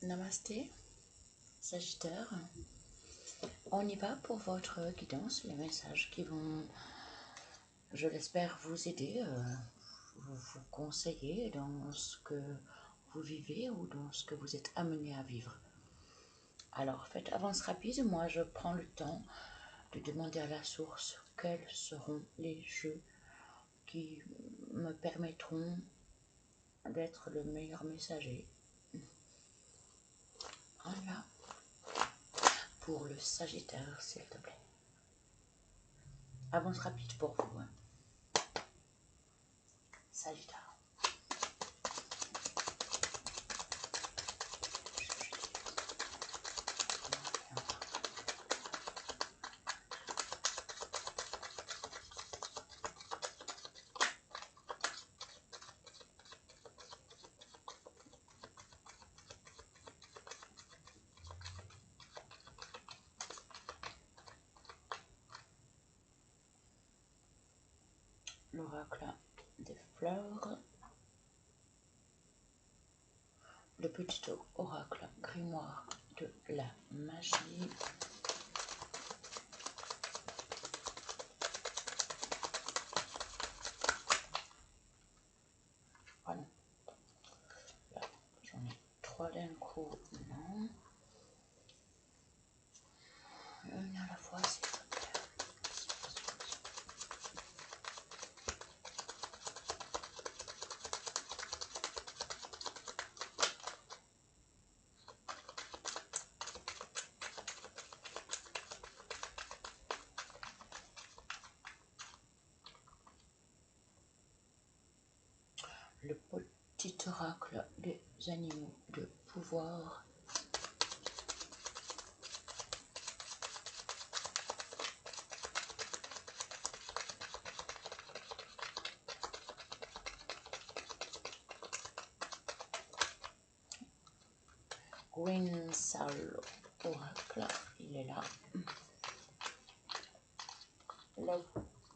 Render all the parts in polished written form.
Namasté, Sagittaire. On y va pour votre guidance, les messages qui vont, je l'espère, vous aider, vous conseiller dans ce que vous vivez ou dans ce que vous êtes amené à vivre. Alors, faites avance rapide, moi je prends le temps de demander à la source quels seront les jeux qui me permettront d'être le meilleur messager. Voilà. Pour le Sagittaire, s'il te plaît. Avance rapide pour vous. Sagittaire. L'oracle des fleurs, le petit oracle grimoire de la magie, voilà. Là, j'en ai 3 d'un coup, non, une à la fois, s'il te plaît. Le petit oracle des animaux de pouvoir, Green Soul Oracle, il est là. Love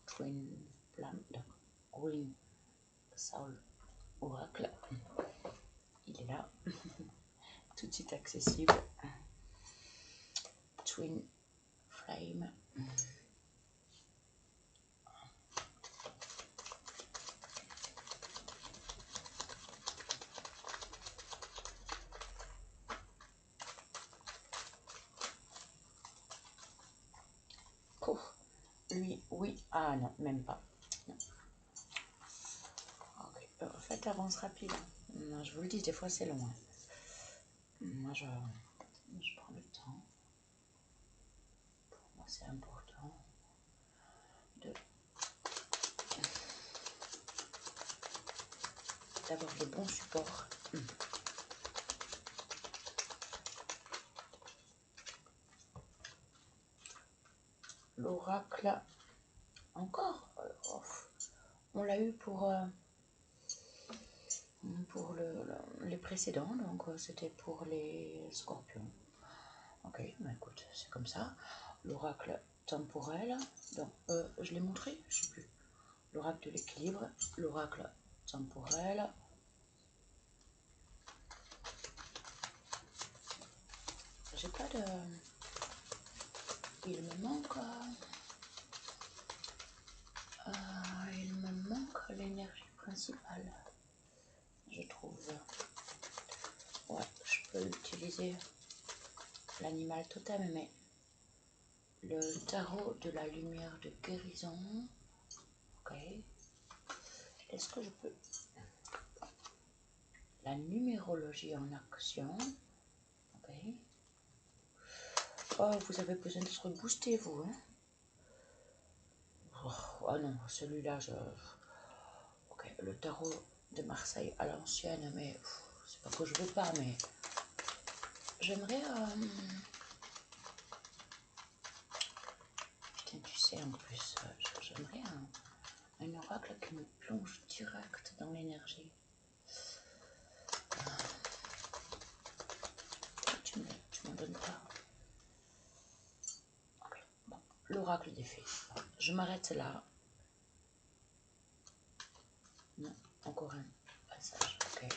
Twin Plant, Green Soul Oracle, il est là. Tout de suite accessible. Twin Flame. Pouf. Lui, oui. Ah non, même pas. Non. Ok. Faites avance rapide. Moi, je vous le dis, des fois c'est long. Moi, je prends le temps. Pour moi, c'est important d'avoir le bon support. L'oracle, encore, on l'a eu pour les précédents, donc c'était pour les scorpions. Ok, bah écoute, c'est comme ça. L'oracle temporel, donc, je l'ai montré, je sais plus. L'oracle de l'équilibre, l'oracle temporel. J'ai pas de... Il me manque l'énergie principale, je trouve. Ouais, je peux utiliser l'animal totem, mais le tarot de la lumière de guérison. Ok. Est-ce que je peux... La numérologie en action. Ok. Oh, vous avez besoin d'être boosté, vous. Hein? Oh non, celui-là, je... Ok, le tarot de Marseille à l'ancienne, mais c'est pas que je veux pas, mais j'aimerais... Putain, tu sais, en plus, j'aimerais un oracle qui me plonge direct dans l'énergie. Tu m'en donnes pas. Okay. Bon, l'oracle des fées. Je m'arrête là. Non, encore un passage. Ok.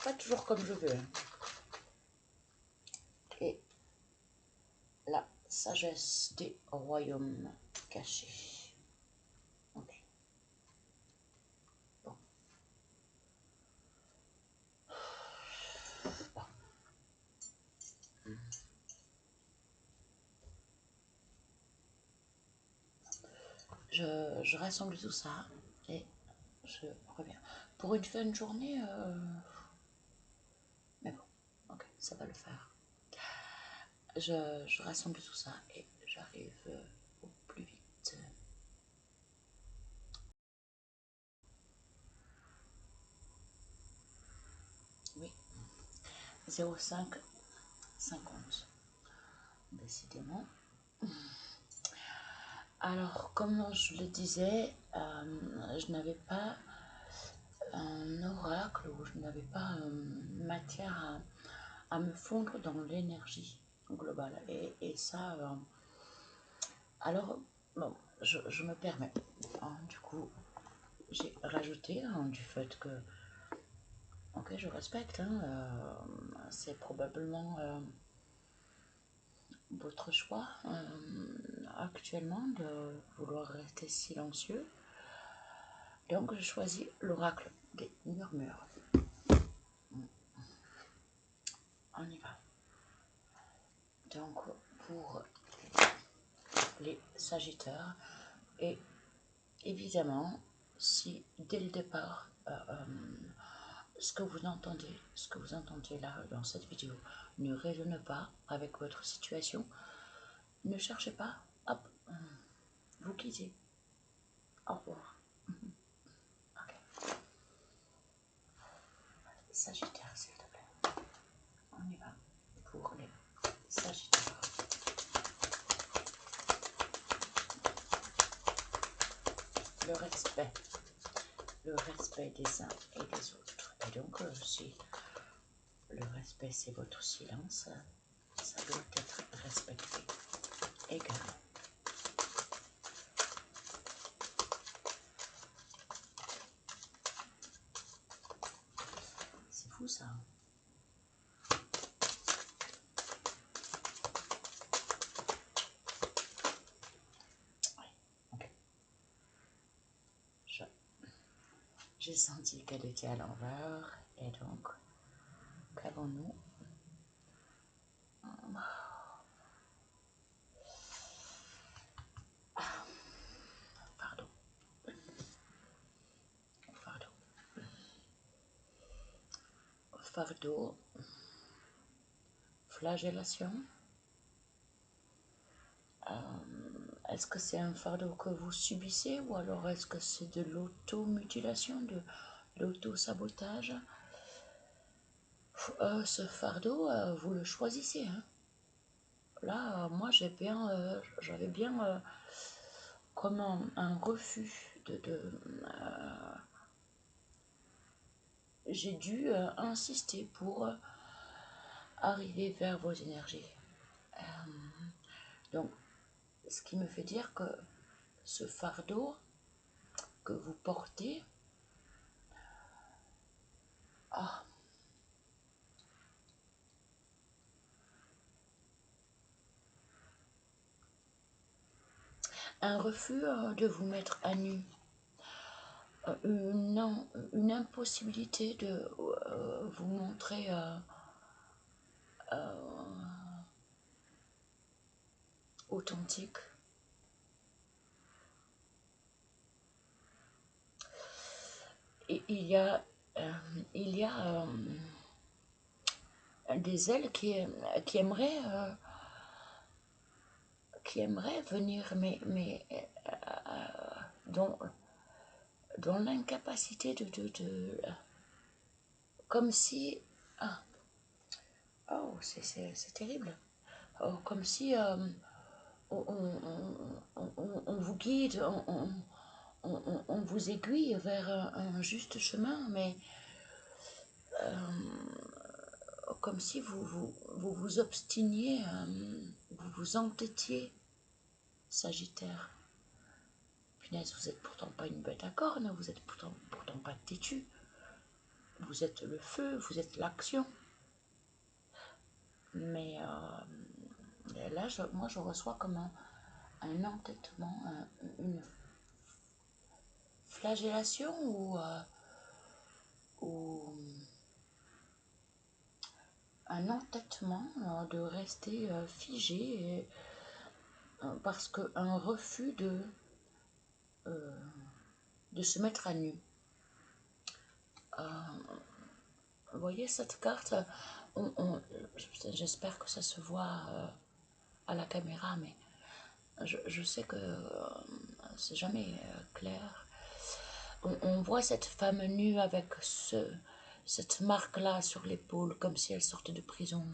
pas toujours comme je veux. Et la sagesse des royaumes cachés. Ok. Bon. Bon. Je rassemble tout ça et je reviens. Pour une fin de journée, mais bon, ok, ça va le faire. Je rassemble tout ça et j'arrive au plus vite. Oui, 05 50. Décidément. Alors, comme je le disais, je n'avais pas un oracle ou je n'avais pas matière à me fondre dans l'énergie globale. Et ça, alors, bon, je me permets. Hein, du coup, j'ai rajouté du fait que, ok, je respecte, hein, c'est probablement votre choix actuellement de vouloir rester silencieux. Donc, je choisis l'oracle des murmures. On y va. Donc, pour les Sagittaires, et évidemment, si dès le départ, ce que vous entendez là dans cette vidéo ne résonne pas avec votre situation, ne cherchez pas, hop, vous quittez. Au revoir. Ok. Sagittaire, s'il te plaît. On y va pour les Sagittaires. Le respect des uns et des autres. Et donc, si le respect c'est votre silence, ça doit être respecté également. C'est fou ça. Oui, ok. J'ai senti qu'elle était à l'envers et donc, qu'avons-nous? Pardon. Fardeau, flagellation. Est-ce que c'est un fardeau que vous subissez ou alors est-ce que c'est de l'automutilation, de l'auto-sabotage? Ce fardeau, vous le choisissez. Hein. Là, moi, j'avais bien comme un refus j'ai dû insister pour arriver vers vos énergies. Donc, ce qui me fait dire que ce fardeau que vous portez, un refus de vous mettre à nu, une impossibilité de vous montrer authentique. Et il y a des ailes qui aimeraient venir, mais dont l'incapacité de comme si oh c'est terrible, oh, comme si on vous guide, on vous aiguille vers un juste chemin, mais comme si vous obstiniez, vous vous entêtiez, Sagittaire. Punaise, vous êtes pourtant pas une bête à cornes, vous êtes pourtant pas têtu. vous êtes le feu, vous êtes l'action. Mais là, moi, je reçois comme un entêtement, une flagellation ou un entêtement de rester figé et, parce qu'un refus de se mettre à nu. Vous voyez cette carte, j'espère que ça se voit à la caméra, mais je sais que c'est jamais clair. On voit cette femme nue avec cette marque-là sur l'épaule, comme si elle sortait de prison.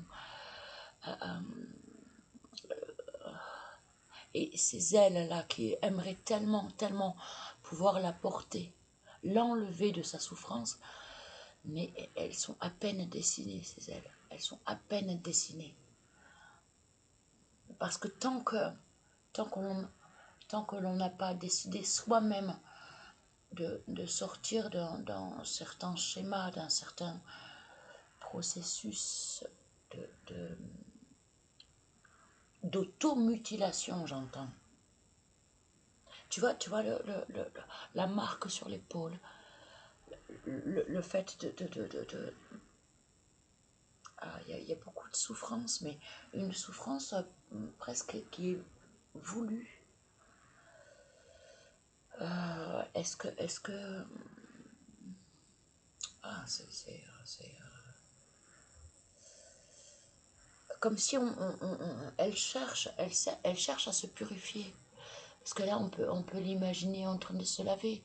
Et ces ailes-là qui aimeraient tellement, tellement pouvoir la porter, l'enlever de sa souffrance, mais elles sont à peine dessinées, ces ailes. Elles sont à peine dessinées. Parce que tant que l'on n'a pas décidé soi-même de sortir d'un certain schéma, d'un certain processus d'automutilation, j'entends. Tu vois la marque sur l'épaule, le fait de il y a beaucoup de souffrance, mais une souffrance presque qui est voulue. Est-ce que c'est comme si elle cherche à se purifier. Parce que là, on peut l'imaginer en train de se laver,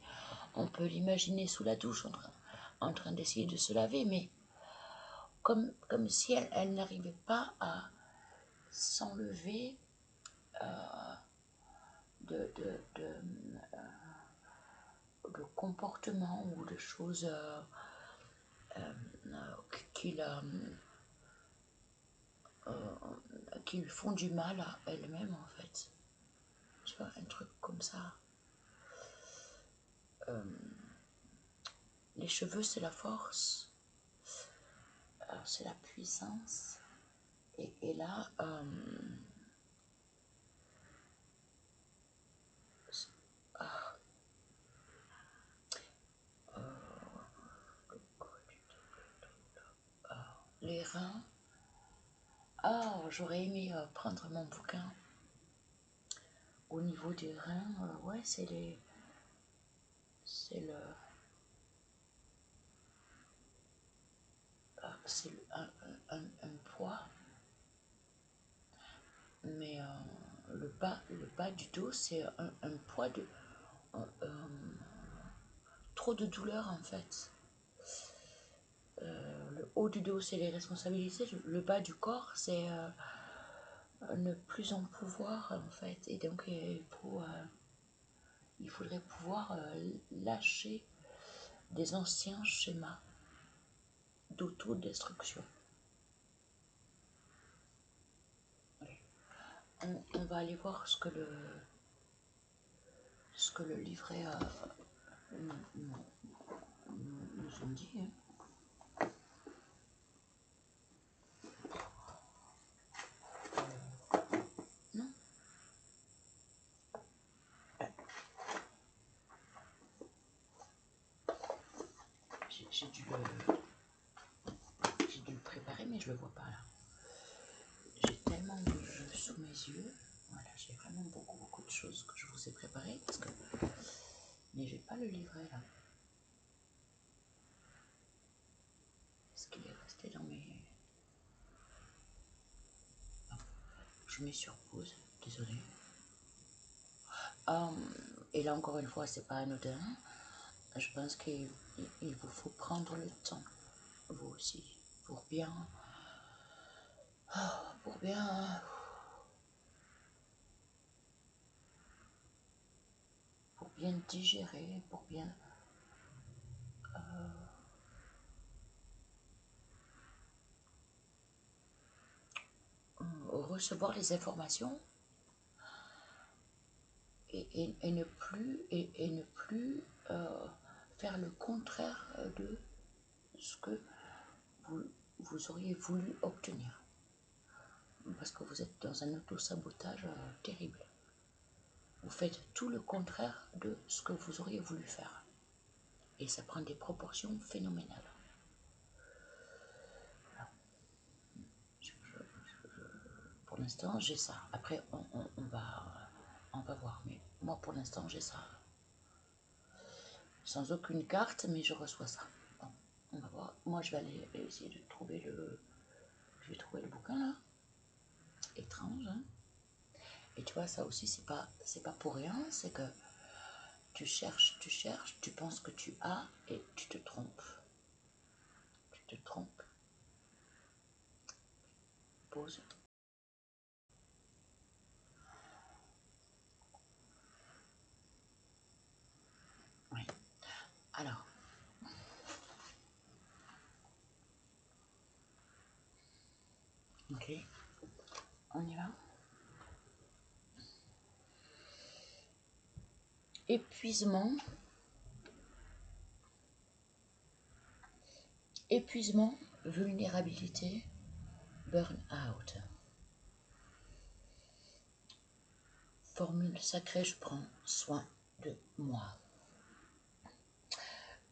on peut l'imaginer sous la douche en train d'essayer de se laver, mais comme si elle n'arrivait pas à s'enlever de comportements ou de choses qui lui font du mal à elle-même, en fait. Tu vois, un truc comme ça. Les cheveux, c'est la force, c'est la puissance. Et là, les reins. Ah, j'aurais aimé prendre mon bouquin. Au niveau des reins, ouais, c'est un poids. Mais le bas du dos, c'est un poids de trop de douleur, en fait. Le haut du dos, c'est les responsabilités. Le bas du corps, c'est ne plus en pouvoir, en fait. Et donc, il faudrait pouvoir lâcher des anciens schémas d'autodestruction. On va aller voir ce que le livret nous ont dit. Hein. Non. J'ai dû le préparer, mais je le vois pas là. J'ai tellement de jeux sous mes yeux. Voilà, j'ai vraiment beaucoup de choses que je vous ai préparées parce que. Mais j'ai pas le livret là. Est-ce qu'il est resté dans mes. Non. Je mets sur pause, désolé. Et là encore une fois, c'est pas anodin. Je pense qu'il vous faut prendre le temps, vous aussi, pour bien digérer, pour bien recevoir les informations et ne plus faire le contraire de ce que vous auriez voulu obtenir. Parce que vous êtes dans un auto-sabotage terrible. Vous faites tout le contraire de ce que vous auriez voulu faire. Et ça prend des proportions phénoménales. Pour l'instant, j'ai ça. Après, on va voir. Mais moi, pour l'instant, j'ai ça. Sans aucune carte, mais je reçois ça. Bon, on va voir. Moi, je vais aller essayer de trouver le... Je vais trouver le bouquin, là. Étrange, hein. Et tu vois, ça aussi, c'est pas pour rien. C'est que tu cherches, tu penses que tu as et tu te trompes. Tu te trompes. Pause. Oui. Alors. Ok. On y va. Épuisement. Épuisement, vulnérabilité, burn-out. Formule sacrée, je prends soin de moi.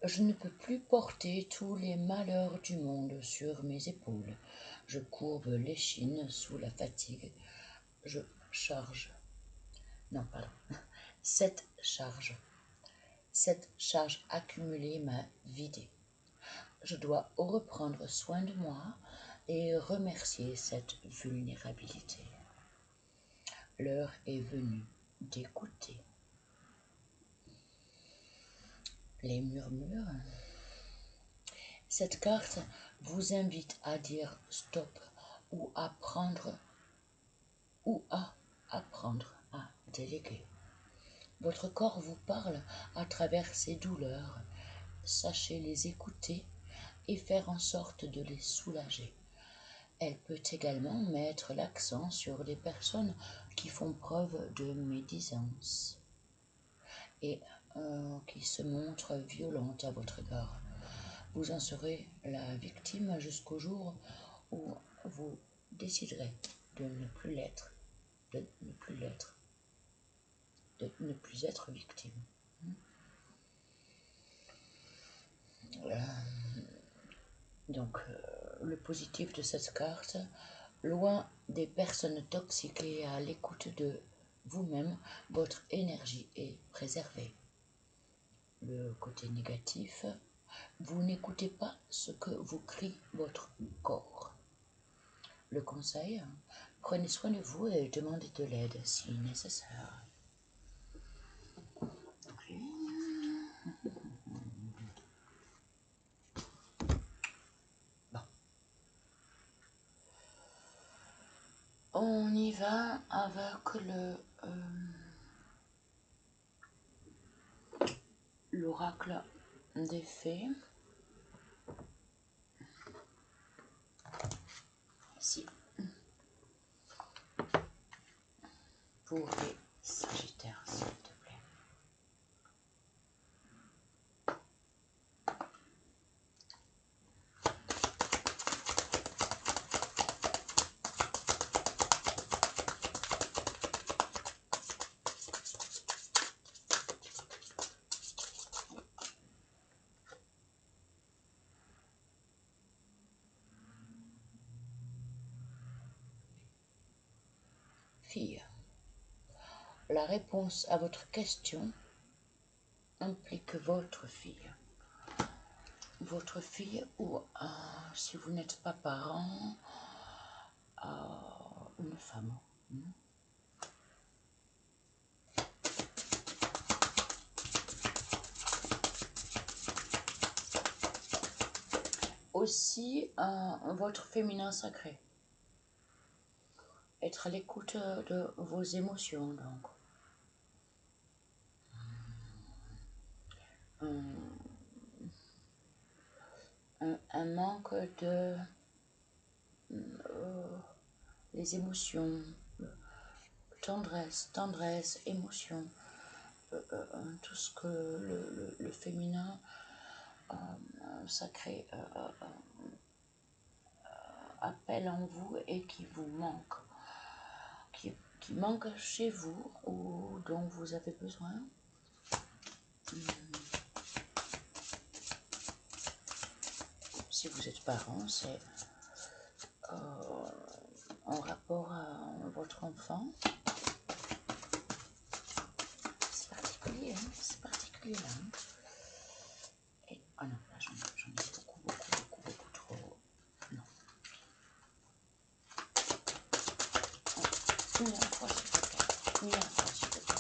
Je ne peux plus porter tous les malheurs du monde sur mes épaules. Je courbe l'échine sous la fatigue. Je charge. Non, pardon. Cette charge accumulée m'a vidé. Je dois reprendre soin de moi et remercier cette vulnérabilité. L'heure est venue d'écouter. Les murmures. Cette carte vous invite à dire stop ou à apprendre à déléguer. Votre corps vous parle à travers ces douleurs. Sachez les écouter et faire en sorte de les soulager. Elle peut également mettre l'accent sur les personnes qui font preuve de médisance et qui se montrent violentes à votre égard. Vous en serez la victime jusqu'au jour où vous déciderez de ne plus l'être, de ne plus être victime. Donc, le positif de cette carte, loin des personnes toxiques et à l'écoute de vous-même, votre énergie est préservée. Le côté négatif, vous n'écoutez pas ce que vous crie votre corps. Le conseil, prenez soin de vous et demandez de l'aide si nécessaire. Bon. On y va avec l'oracle des fées. Ici. Pour les Sagittaires, s'il te plaît. Fille. La réponse à votre question implique votre fille. Votre fille ou, si vous n'êtes pas parent, une femme. Aussi, votre féminin sacré. Être à l'écoute de vos émotions, donc. Un manque de les émotions, tendresse, émotion, tout ce que le féminin sacré appel en vous et qui vous manque, qui manque chez vous ou dont vous avez besoin. Si vous êtes parent, c'est en rapport à votre enfant. C'est particulier, hein, c'est particulier là. Hein. Et, oh non, là j'en ai beaucoup trop. Non. Une à la fois, s'il te plaît. Une à la fois, s'il te plaît.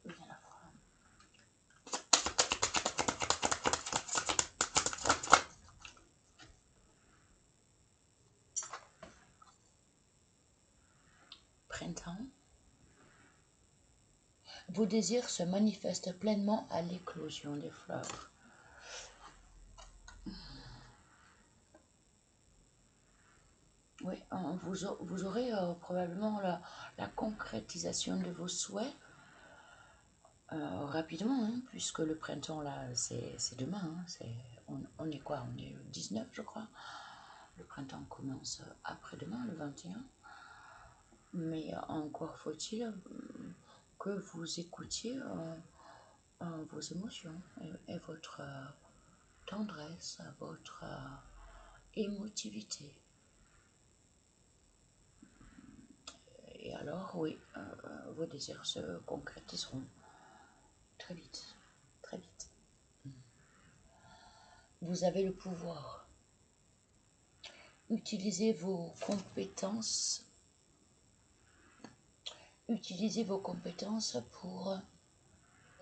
Une à la fois. Printemps. Vos désirs se manifestent pleinement à l'éclosion des fleurs. Oui, vous aurez probablement la concrétisation de vos souhaits rapidement, hein, puisque le printemps, là, c'est demain. Hein, on est quoi? On est le 19, je crois. Le printemps commence après-demain, le 21. Mais encore faut-il que vous écoutiez vos émotions et votre tendresse, votre émotivité. Et alors, oui, vos désirs se concrétiseront très vite, très vite. Vous avez le pouvoir. Utilisez vos compétences. Utilisez vos compétences pour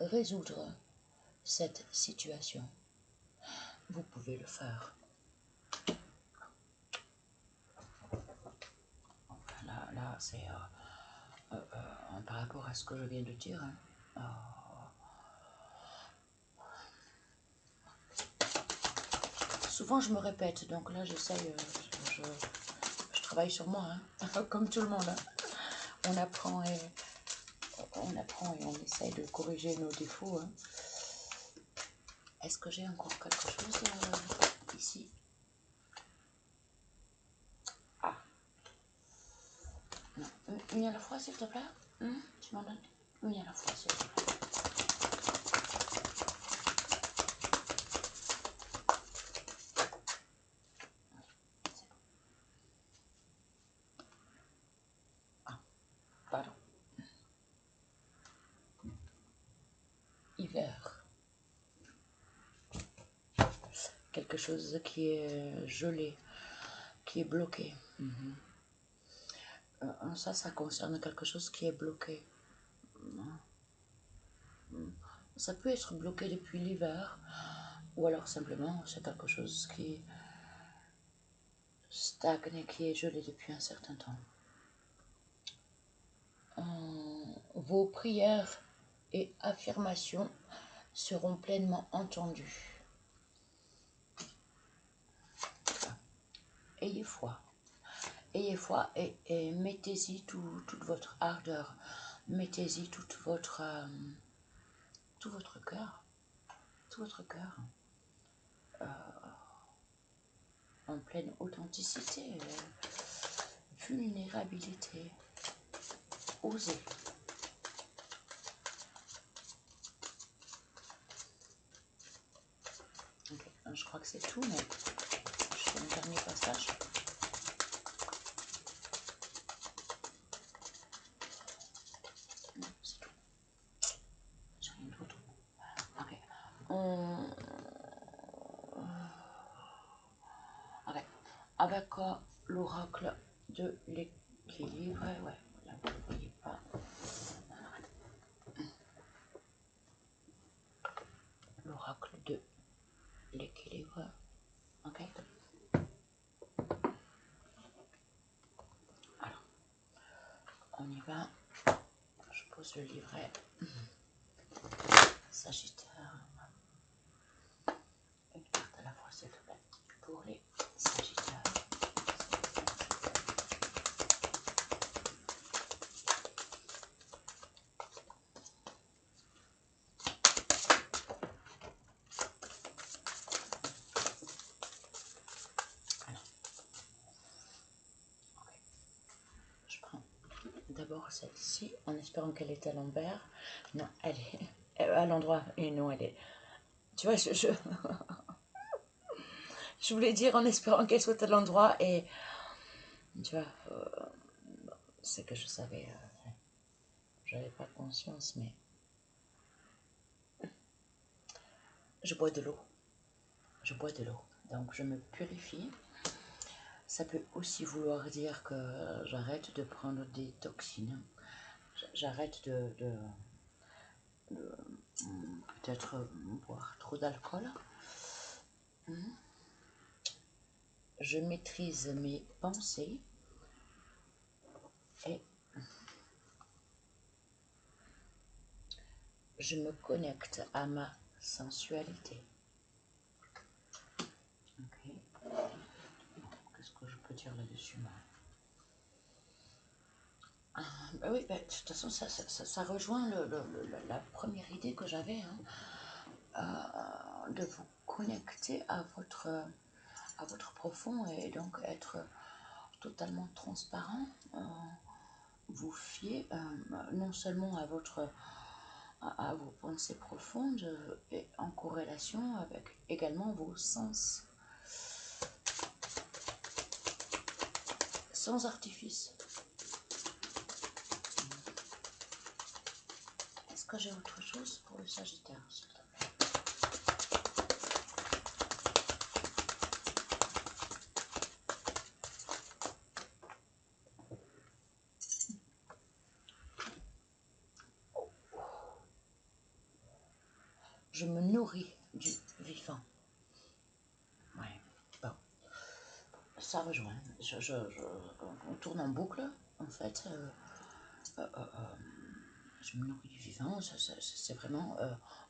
résoudre cette situation. Vous pouvez le faire. Là, c'est par rapport à ce que je viens de dire. Hein, souvent, je me répète, donc là, j'essaye, je travaille sur moi, hein, comme tout le monde. Hein. On apprend et on essaye de corriger nos défauts. Hein. Est-ce que j'ai encore quelque chose ici? Ah. Non. Une à la fois, s'il te plaît. Tu m'en donnes une à la fois, s'il te plaît. Ah, pardon. Hiver. Quelque chose qui est gelé, qui est bloqué. Ça concerne quelque chose qui est bloqué. Ça peut être bloqué depuis l'hiver, ou alors simplement c'est quelque chose qui stagne et qui est gelé depuis un certain temps. Vos prières et affirmations seront pleinement entendues. Ayez foi. Ayez foi et mettez-y toute votre ardeur. Mettez-y tout votre cœur. Tout votre cœur. En pleine authenticité, vulnérabilité. Osez. Okay. Je crois que c'est tout, mais je fais un dernier passage. Non, c'est tout. J'ai rien d'autre. Ok. Okay. Avec l'oracle de l'équilibre, ouais, là, vous ne voyez pas. L'oracle de l'équilibre. Ok. Alors, on y va. Je pose le livret. Sagittaire. Une carte à la fois, s'il te plaît. Pour les Sagittaires. d'abord celle-ci, en espérant qu'elle est à l'envers. Non, elle est à l'endroit, et non, elle est... Tu vois, je voulais dire en espérant qu'elle soit à l'endroit, et... Tu vois, c'est que je savais... j'avais pas conscience, mais... Je bois de l'eau. Je bois de l'eau. Donc, je me purifie. Ça peut aussi vouloir dire que j'arrête de prendre des toxines. J'arrête de peut-être boire trop d'alcool. Je maîtrise mes pensées et je me connecte à ma sensualité. Ok. Qu'est-ce que je peux dire là-dessus, moi? Bah oui, bah, de toute façon, ça rejoint la première idée que j'avais, hein, de vous connecter à votre profond et donc être totalement transparent, vous fier non seulement à vos pensées profondes et en corrélation avec également vos sens, sans artifice. Est-ce que j'ai autre chose pour le Sagittaire, s'il te plaît? Je me nourris du vivant. Ouais, bon. Ça rejoint. On tourne en boucle, en fait. Je me nourris du vivant. C'est vraiment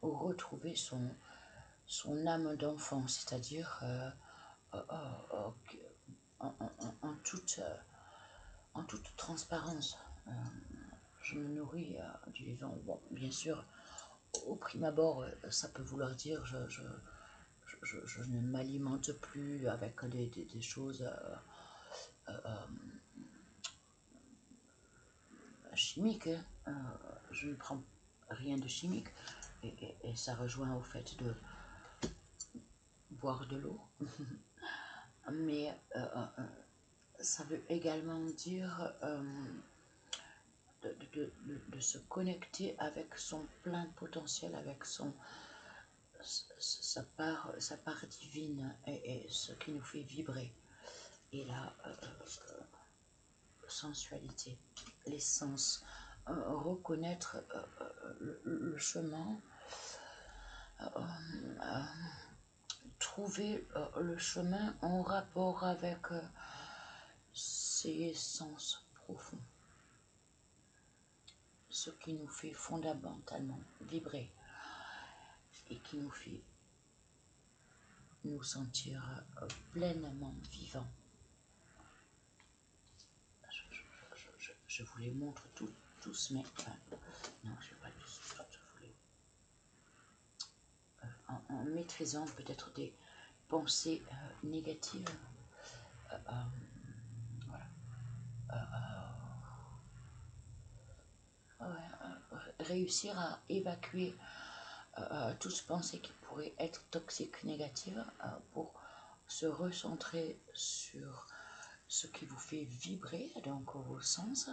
retrouver son âme d'enfant, c'est-à-dire en toute transparence. Je me nourris du vivant. Bon, bien sûr, au prime abord, ça peut vouloir dire je ne m'alimente plus avec des choses chimiques. Je ne prends rien de chimique. Et ça rejoint au fait de boire de l'eau. Mais ça veut également dire de se connecter avec son plein potentiel, avec sa part divine et ce qui nous fait vibrer. Et la sensualité, l'essence, reconnaître le chemin, trouver le chemin en rapport avec ses sens profonds, ce qui nous fait fondamentalement vibrer et qui nous fait nous sentir pleinement vivants. Je vous les montre tous, mais non, je ne vais pas tous. Je voulais, en maîtrisant peut-être des pensées négatives, voilà. Réussir à évacuer toute pensée qui pourrait être toxique, négative, pour se recentrer sur ce qui vous fait vibrer, donc vos sens,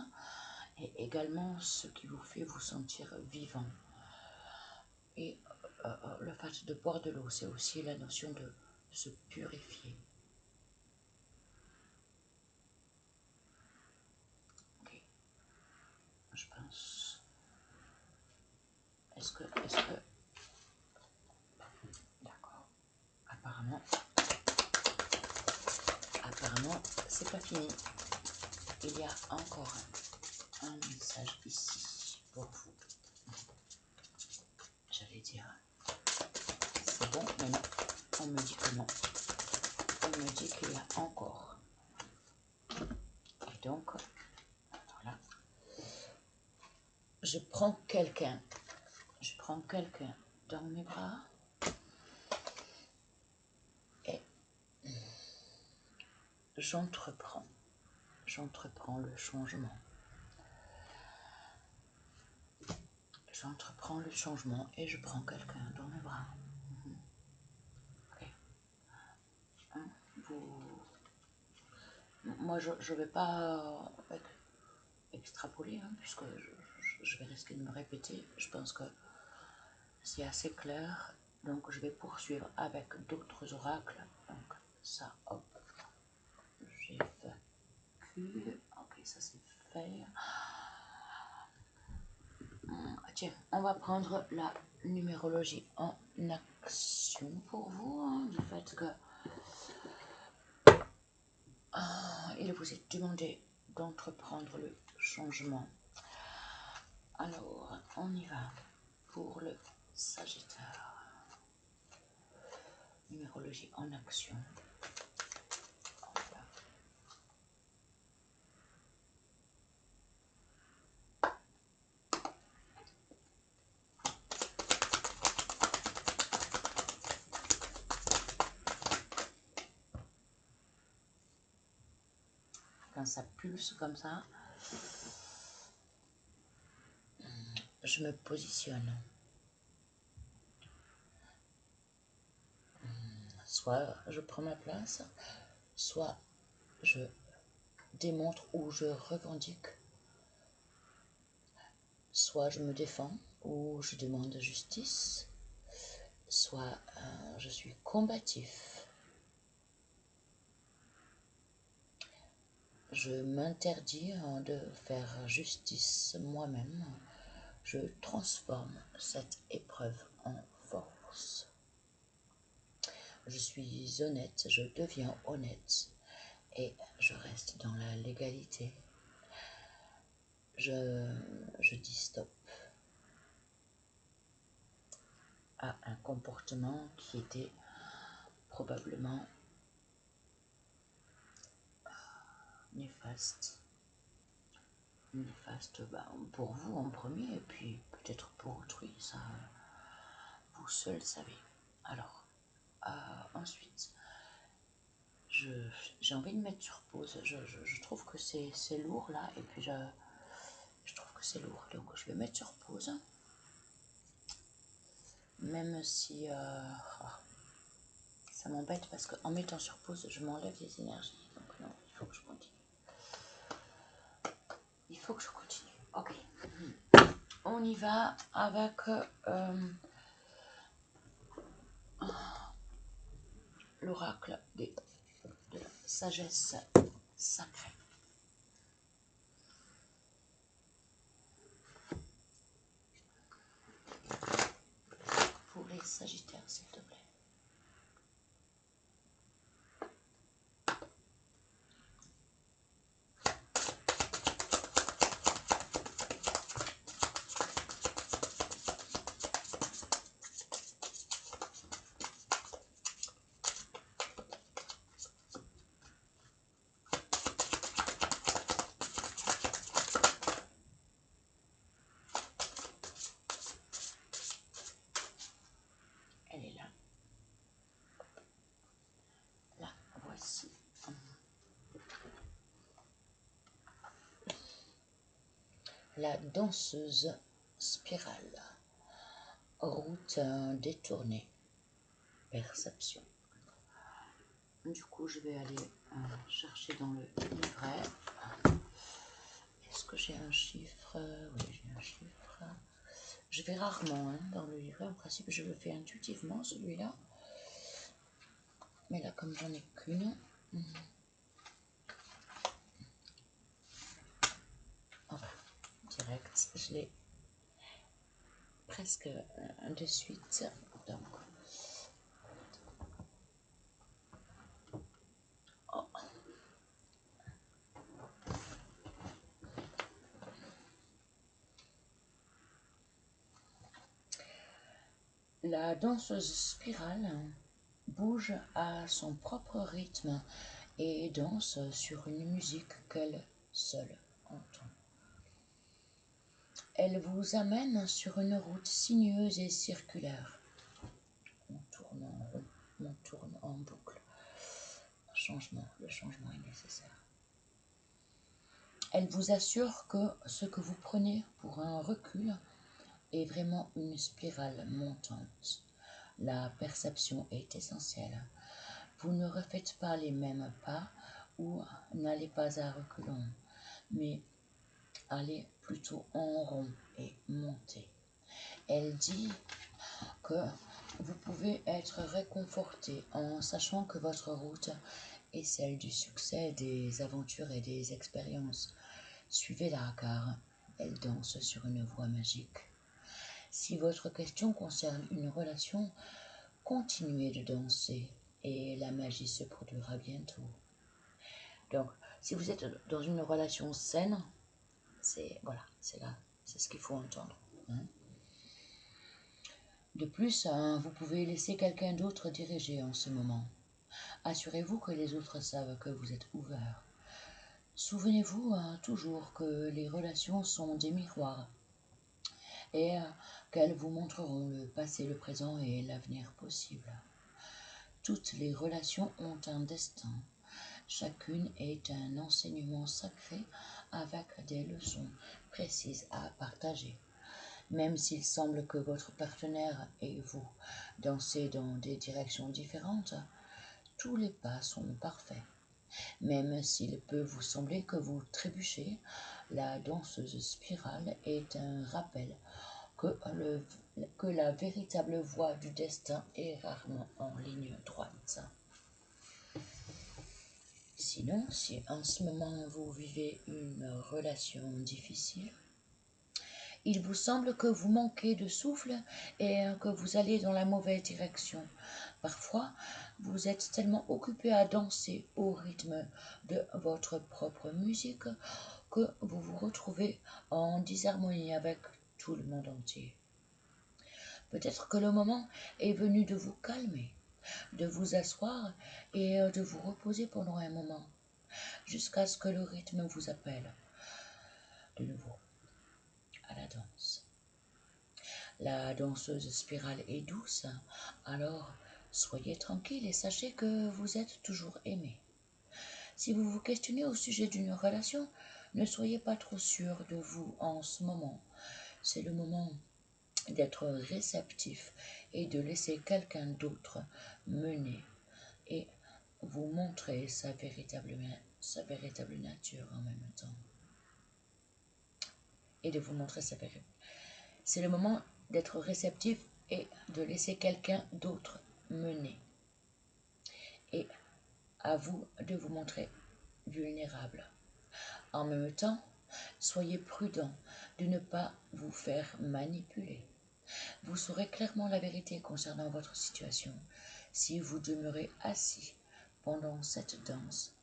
et également ce qui vous fait vous sentir vivant. Et le fait de boire de l'eau, c'est aussi la notion de se purifier. Ok, je pense. Est-ce que... D'accord. Apparemment, c'est pas fini. Il y a encore un message ici pour vous. J'allais dire, c'est bon, mais non. On me dit que non. On me dit qu'il y a encore. Et donc, voilà. Je prends quelqu'un dans mes bras et j'entreprends le changement. j'entreprends le changement et je prends quelqu'un dans mes bras. Okay. Moi, je ne vais pas extrapoler, hein, puisque je vais risquer de me répéter. Je pense que c'est assez clair. Donc, je vais poursuivre avec d'autres oracles. Donc, ça, hop, j'évacue. Ok, ça c'est fait. Tiens, on va prendre la numérologie en action pour vous, hein, du fait que il vous est demandé d'entreprendre le changement. Alors, on y va pour le Sagittaire. Numérologie en action. Voilà. Quand ça pulse comme ça, je me positionne. Soit je prends ma place, soit je démontre ou je revendique, soit je me défends ou je demande justice, soit je suis combatif. Je m'interdis de faire justice moi-même. Je transforme cette épreuve en force. Je suis honnête, je deviens honnête et je reste dans la légalité. Je dis stop à un comportement qui était probablement néfaste. Néfaste pour vous en premier et puis peut-être pour autrui, ça vous seul savez. Alors, ensuite, j'ai envie de mettre sur pause. Je trouve que c'est lourd là et puis je trouve que c'est lourd. Donc je vais mettre sur pause. Même si ça m'embête parce qu'en mettant sur pause, je m'enlève des énergies. Donc non, il faut que je continue. Il faut que je continue. Ok. On y va avec l'oracle de la sagesse sacrée. Pour les Sagittaires, s'il te plaît. Elle est là. Là, voici. La danseuse spirale. Route détournée. Perception. Du coup, je vais aller chercher dans le livret. Est-ce que j'ai un chiffre? Oui, j'ai un chiffre. Je vais rarement dans le livret. En principe, je le fais intuitivement, celui-là. Mais là, comme j'en ai qu'une, direct, je l'ai presque de suite. Donc, oh. La danseuse spirale bouge à son propre rythme et danse sur une musique qu'elle seule entend. Elle vous amène sur une route sinueuse et circulaire. On tourne en rond, on tourne en boucle. Le changement est nécessaire. Elle vous assure que ce que vous prenez pour un recul est vraiment une spirale montante. La perception est essentielle. Vous ne refaites pas les mêmes pas ou n'allez pas à reculons, mais allez plutôt en rond et montez. Elle dit que vous pouvez être réconforté en sachant que votre route est celle du succès, des aventures et des expériences. Suivez-la car elle danse sur une voie magique. Si votre question concerne une relation, continuez de danser et la magie se produira bientôt. Donc, si vous êtes dans une relation saine, c'est là, c'est ce qu'il faut entendre. Hein. De plus, vous pouvez laisser quelqu'un d'autre diriger en ce moment. Assurez-vous que les autres savent que vous êtes ouvert. Souvenez-vous toujours que les relations sont des miroirs et qu'elles vous montreront le passé, le présent et l'avenir possible. Toutes les relations ont un destin. Chacune est un enseignement sacré avec des leçons précises à partager. Même s'il semble que votre partenaire et vous dansez dans des directions différentes, tous les pas sont parfaits. Même s'il peut vous sembler que vous trébuchez, la danseuse spirale est un rappel que la véritable voie du destin est rarement en ligne droite. Sinon, si en ce moment vous vivez une relation difficile, il vous semble que vous manquez de souffle et que vous allez dans la mauvaise direction. Parfois, vous êtes tellement occupé à danser au rythme de votre propre musique que vous vous retrouvez en disharmonie avec tout le monde entier. Peut-être que le moment est venu de vous calmer, de vous asseoir et de vous reposer pendant un moment, jusqu'à ce que le rythme vous appelle de nouveau à la danse. La danseuse spirale est douce, alors soyez tranquille et sachez que vous êtes toujours aimé. Si vous vous questionnez au sujet d'une relation, ne soyez pas trop sûr de vous en ce moment. C'est le moment d'être réceptif et de laisser quelqu'un d'autre mener et vous montrer sa véritable nature en même temps. Et de vous montrer sa véritable. C'est le moment d'être réceptif et de laisser quelqu'un d'autre mener. Et à vous de vous montrer vulnérable. En même temps, soyez prudent de ne pas vous faire manipuler. Vous saurez clairement la vérité concernant votre situation si vous demeurez assis pendant cette danse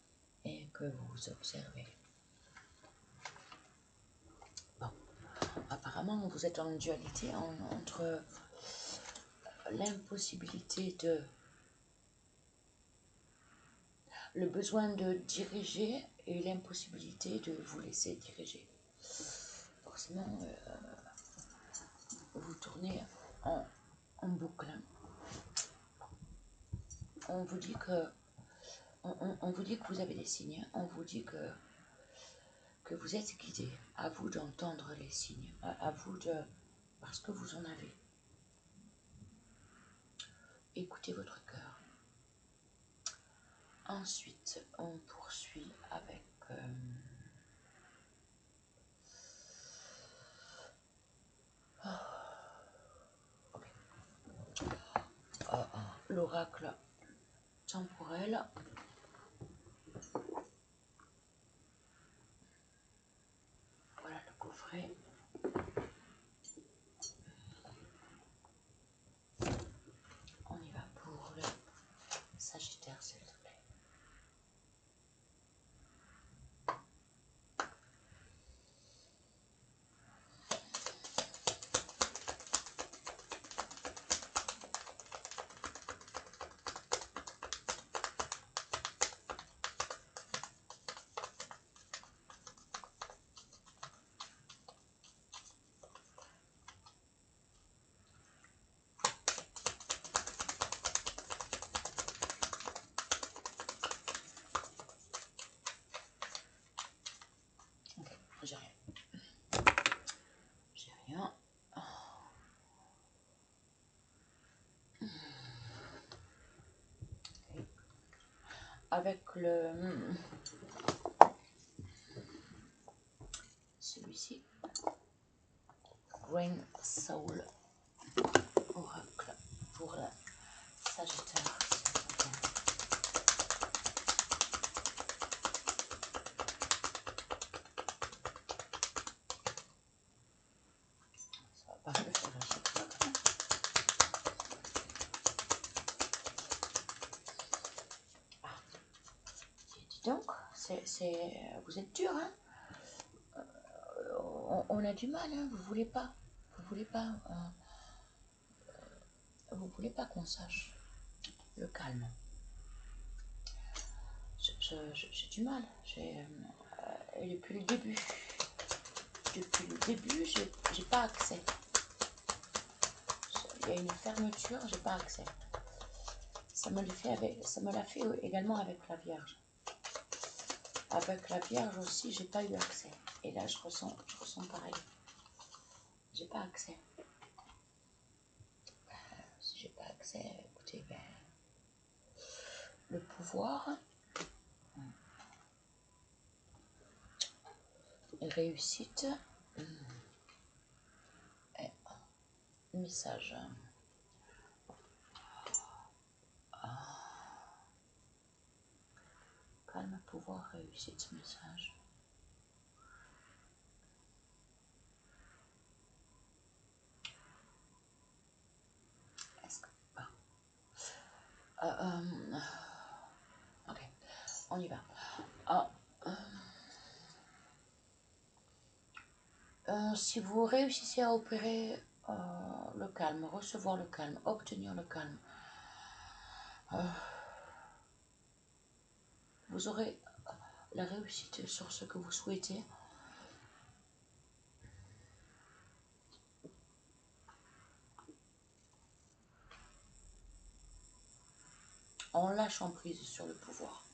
et que vous observez. Bon, apparemment, vous êtes en dualité entre l'impossibilité le besoin de diriger et l'impossibilité de vous laisser diriger. Forcément, vous tournez en boucle. On vous dit que vous avez des signes. On vous dit que vous êtes guidé. À vous d'entendre les signes. À vous parce que vous en avez. Écoutez votre cœur. Ensuite, on poursuit avec l'oracle temporel. Voilà le coffret. On y va pour le Sagittaire, s'il te plaît. avec celui-ci, Rain Soul Oracle pour la Sagittaire. Ça va pas le faire à chaque fois. Ah. Dis donc, vous êtes dur, hein? On a du mal, hein? Vous voulez pas qu'on sache le calme. J'ai du mal. Et depuis le début, j'ai pas accès. Il y a une fermeture, j'ai pas accès. Ça me l'a fait également avec la Vierge. Avec la Vierge aussi, j'ai pas eu accès. Et là, je ressens pareil. J'ai pas accès. Si j'ai pas accès, écoutez, ben, le pouvoir, réussite, message. Calme, pouvoir, réussite, message. Est-ce que... ok, on y va. Si vous réussissez à opérer le calme, recevoir le calme, obtenir le calme, vous aurez la réussite sur ce que vous souhaitez. En lâchant prise sur le pouvoir.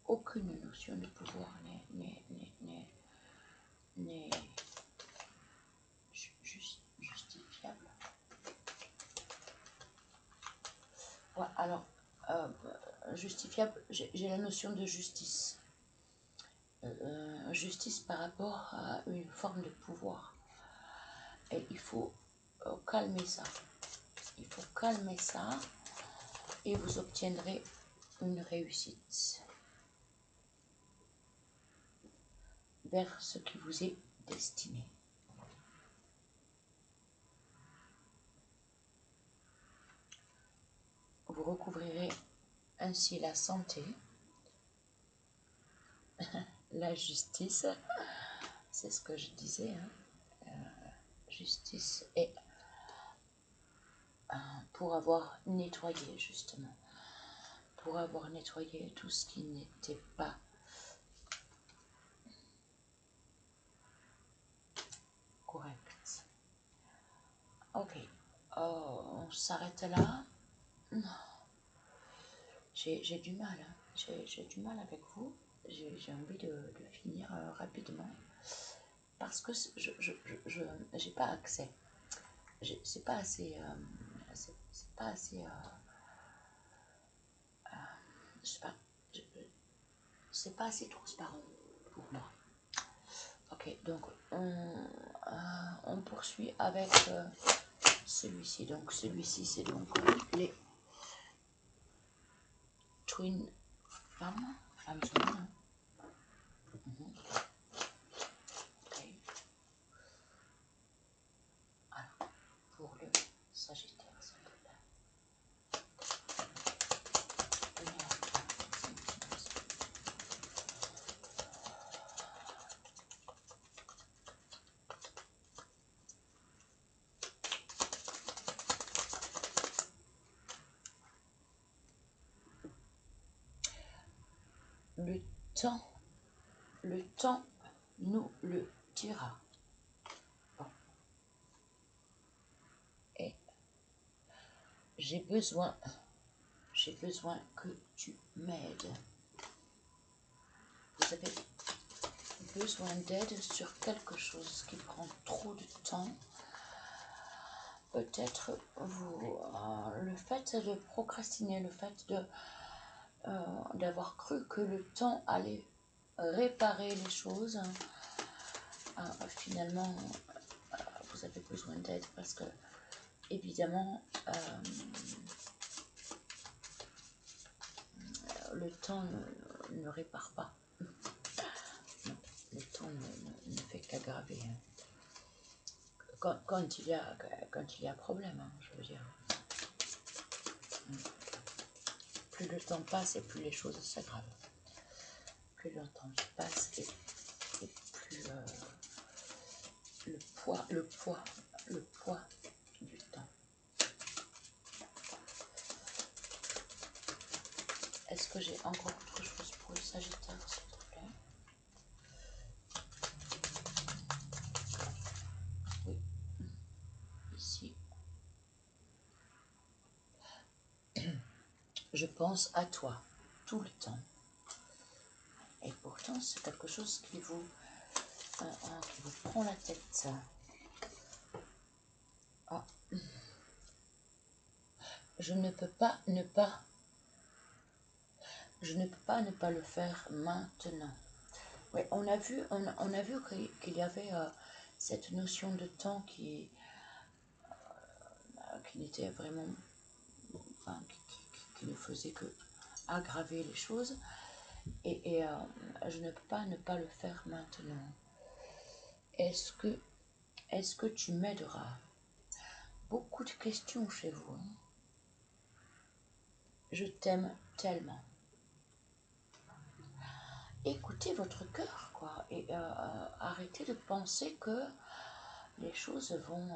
Aucune notion de pouvoir n'est justifiable. Ouais, alors, justifiable, j'ai la notion de justice. Justice par rapport à une forme de pouvoir. Et il faut calmer ça. Il faut calmer ça et vous obtiendrez une réussite vers ce qui vous est destiné. Vous recouvrirez ainsi la santé, la justice, c'est ce que je disais, hein, justice, et pour avoir nettoyé justement, pour avoir nettoyé tout ce qui n'était pas correct. Ok, on s'arrête là. J'ai du mal, hein. J'ai du mal avec vous. J'ai envie de finir rapidement parce que je j'ai pas accès. C'est pas assez, c'est pas assez, je sais pas, c'est pas assez transparent pour moi. Ok, donc on poursuit avec celui-ci. Donc celui-ci, c'est donc les Twin Flammes, flammes jaunes. Okay. Alors, pour le Sagittaire, s'il te plaît. Le temps nous le dira. Bon. Et j'ai besoin que tu m'aides. Vous avez besoin d'aide sur quelque chose qui prend trop de temps. Peut-être vous le fait de procrastiner, le fait de d'avoir cru que le temps allait réparer les choses. Finalement, vous avez besoin d'aide parce que, évidemment, le temps ne répare pas. Non, le temps ne fait qu'aggraver. Quand il y a problème, hein, je veux dire. Plus le temps passe et plus les choses s'aggravent. Plus le temps passe et plus le poids du temps. Est-ce que j'ai encore autre chose pour le Sagittaire, s'il te plaît? Oui, ici. Je pense à toi tout le temps. Et pourtant, c'est quelque chose qui vous prend la tête. Ah. Je ne peux pas ne pas le faire maintenant. Oui, on a vu qu'il y avait cette notion de temps qui n'était vraiment, enfin, qui ne faisait que aggraver les choses. Et je ne peux pas ne pas le faire maintenant. Est-ce que tu m'aideras? Beaucoup de questions chez vous. Hein? Je t'aime tellement. Écoutez votre cœur, quoi, et arrêtez de penser que les choses vont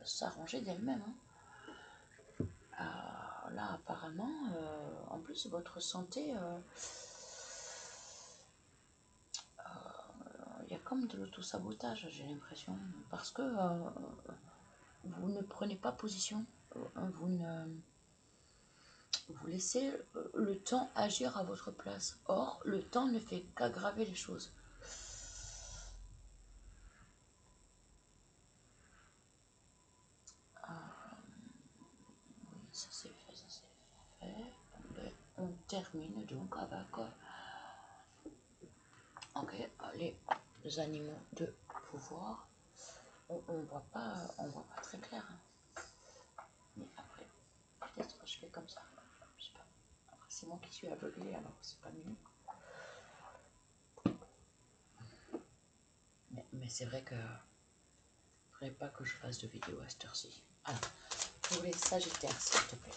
s'arranger d'elles-mêmes. Hein. Là, apparemment, en plus, votre santé, il y a comme de l'auto-sabotage, j'ai l'impression, parce que vous ne prenez pas position, vous laissez le temps agir à votre place. Or, le temps ne fait qu'aggraver les choses. Oui, ça c'est fait, ça c'est fait. On termine donc avec les animaux de pouvoir. On voit pas très clair. Hein. Mais après, peut-être que je fais comme ça. Je sais pas. Après, c'est moi qui suis aveuglée, alors c'est pas mieux. Mais c'est vrai que je voudrais pas que je fasse de vidéo à cette heure-ci. Alors, pour les Sagittaires, s'il te plaît.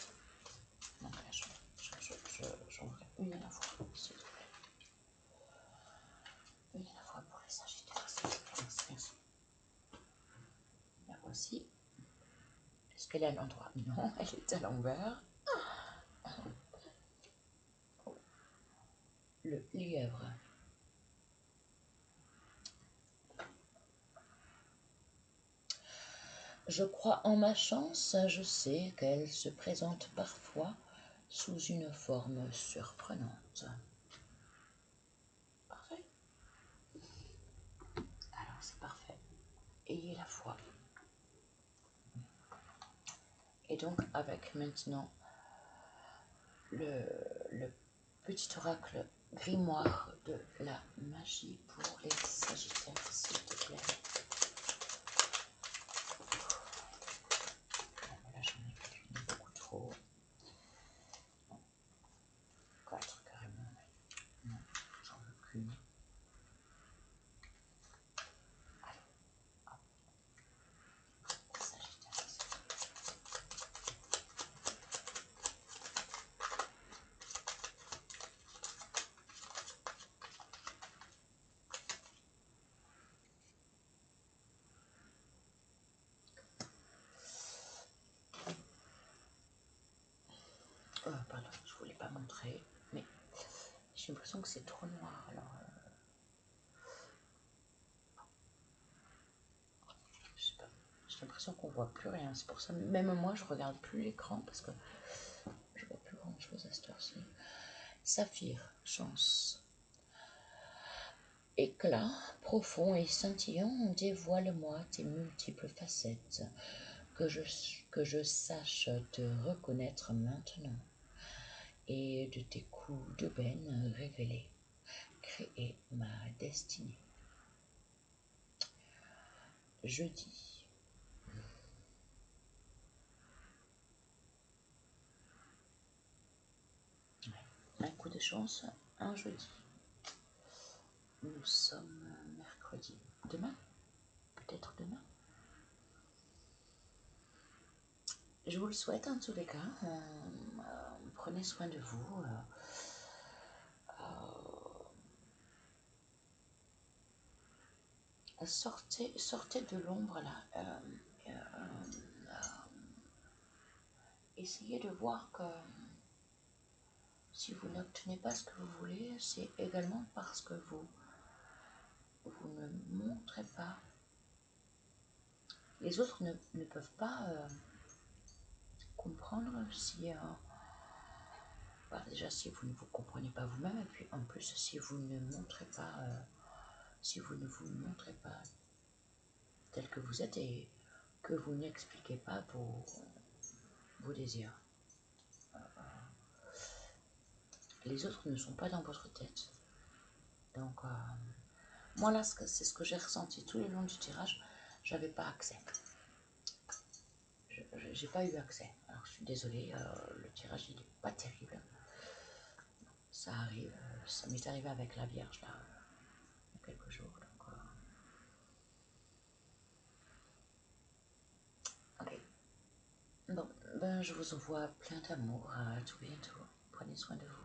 Donc là, j'en ferai une à la fois, s'il te plaît. Une à la fois pour les Sagittaires, s'il te plaît. Merci. La voici. Est-ce qu'elle est à l'endroit? Non, elle est à l'envers. Le lièvre. Je crois en ma chance, je sais qu'elle se présente parfois sous une forme surprenante. Parfait. Alors c'est parfait. Ayez la foi. Et donc avec maintenant le petit oracle grimoire de la magie pour les Sagittaires, s'il te plaît. Là j'en ai beaucoup trop. 4 carrément. Non, j'en veux qu'une. Pardon, je voulais pas montrer, mais j'ai l'impression que c'est trop noir. Alors, je sais pas. J'ai l'impression qu'on voit plus rien. C'est pour ça, même moi, je regarde plus l'écran parce que je vois plus grand chose à cette heure-ci. Saphir, chance. Éclat profond et scintillant, dévoile-moi tes multiples facettes, que je sache te reconnaître maintenant. et de tes coups d'aubaine révélés, créer ma destinée. Jeudi. Un coup de chance, un jeudi. Nous sommes mercredi. Demain? Peut-être demain? Je vous le souhaite en tous les cas. Prenez soin de vous. Sortez de l'ombre là. Essayez de voir que si vous n'obtenez pas ce que vous voulez, c'est également parce que vous ne montrez pas. Les autres ne peuvent pas comprendre si... déjà, si vous ne vous comprenez pas vous-même, et puis en plus, si vous ne montrez pas... si vous ne vous montrez pas tel que vous êtes et que vous n'expliquez pas vos désirs. Les autres ne sont pas dans votre tête. Donc, moi là, c'est ce que j'ai ressenti tout le long du tirage. J'avais pas accès. J'ai pas eu accès. Alors, je suis désolée, le tirage, il n'est pas terrible. Ça arrive, ça m'est arrivé avec la Vierge, là, il y a quelques jours. Donc, ok. Bon, ben, je vous envoie plein d'amour. À tout bientôt. Prenez soin de vous.